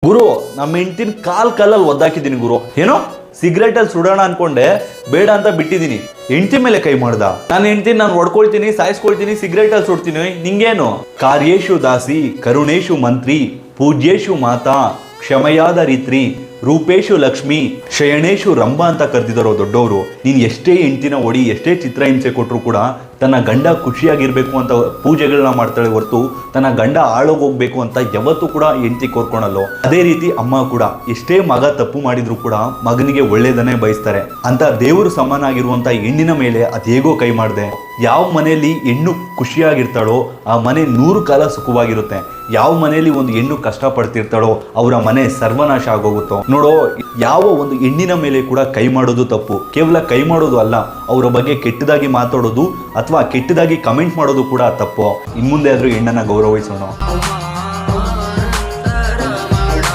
ಗುರು ನಮ್ಮ ಹೆಂಡ್ತಿನ ಕಾಲಲ್ಲಿ ಒದ್ದಾಕಿದ್ದೀನಿ ಗುರು. ಏನೋ ಸಿಗರೇಟ್ ಅಲ್ಲಿ ಸುಡೋಣ ಅನ್ಕೊಂಡೆ, ಬೇಡ ಅಂತ ಬಿಟ್ಟಿದ್ದೀನಿ. ಹೆಂಡ್ತಿ ಮೇಲೆ ಕೈ ಮಾಡ್ದ. ನಾನು ಹೆಂಡ್ತಿನ ನಾನು ಹೊಡ್ಕೊಳ್ತೀನಿ, ಸಾಯಿಸ್ಕೊಳ್ತೀನಿ, ಸಿಗರೇಟ್ ಅಲ್ಲಿ ಸುಡ್ತೀನಿ. ನಿಂಗೇನು? ಕಾರ್ಯೇಶು ದಾಸಿ ಕರುಣೇಶು ಮಂತ್ರಿ ಪೂಜ್ಯೇಶು ಮಾತಾ ಕ್ಷಮಯಾದ ರೀತ್ರಿ ರೂಪೇಶು ಲಕ್ಷ್ಮಿ ಶಯಣೇಶು ರಂಭ ಅಂತ ಕರೆದಿದ್ದಾರೋ ದೊಡ್ಡವರು. ನೀನು ಎಷ್ಟೇ ಹೆಂಡ್ತಿನ ಹೊಡಿ, ಎಷ್ಟೇ ಚಿತ್ರಹಿಂಸೆ ಕೊಟ್ಟರು ಕೂಡ ತನ್ನ ಗಂಡ ಖುಷಿಯಾಗಿರ್ಬೇಕು ಅಂತ ಪೂಜೆಗಳನ್ನ ಮಾಡ್ತಾಳೆ ಹೊರತು ತನ್ನ ಗಂಡ ಆಳೋಗೋಗ್ಬೇಕು ಅಂತ ಯಾವತ್ತೂ ಕೂಡ ಹೆಂಡ್ತಿ ಕೋರ್ಕೊಳಲ್ಲೋ. ಅದೇ ರೀತಿ ಅಮ್ಮ ಕೂಡ ಎಷ್ಟೇ ಮಗ ತಪ್ಪು ಮಾಡಿದ್ರು ಕೂಡ ಮಗನಿಗೆ ಒಳ್ಳೇದನ್ನೇ ಬಯಸ್ತಾರೆ ಅಂತ ದೇವರು ಸಮಾನ ಆಗಿರುವಂತ ಹೆಣ್ಣಿನ ಮೇಲೆ ಅದೇಗೋ ಕೈ ಮಾಡಿದೆ. ಯಾವ ಮನೆಯಲ್ಲಿ ಹೆಣ್ಣು ಖುಷಿಯಾಗಿರ್ತಾಳೋ ಆ ಮನೆ 100 ಕಾಲ ಸುಖವಾಗಿರುತ್ತೆ. ಯಾವ ಮನೆಯಲ್ಲಿ ಒಂದು ಹೆಣ್ಣು ಕಷ್ಟಪಡ್ತಿರ್ತಾಳೋ ಅವರ ಮನೆ ಸರ್ವನಾಶ ಆಗೋಗುತ್ತೋ. ನೋಡೋ, ಯಾವ ಒಂದು ಹೆಣ್ಣಿನ ಮೇಲೆ ಕೂಡ ಕೈ ಮಾಡೋದು ತಪ್ಪು. ಕೇವಲ ಕೈ ಮಾಡೋದು ಅಲ್ಲ, ಅವರ ಬಗ್ಗೆ ಕೆಟ್ಟದಾಗಿ ಮಾತಾಡೋದು ಅಥವಾ ಕೆಟ್ಟದಾಗಿ ಕಮೆಂಟ್ ಮಾಡೋದು ಕೂಡ ತಪ್ಪು. ಇನ್ಮುಂದೆ ಆದ್ರೂ ಹೆಣ್ಣನ್ನ ಗೌರವಿಸೋಣ.